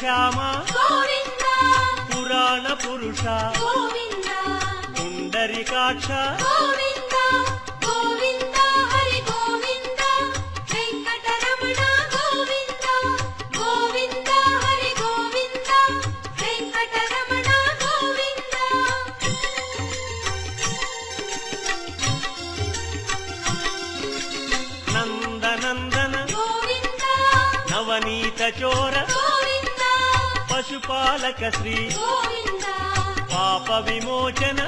శ్యామ పురాణ పురుష పుండరీకాక్ష నందనందన నవనీత చోర పశుపాలక శ్రీ పాప విమోచన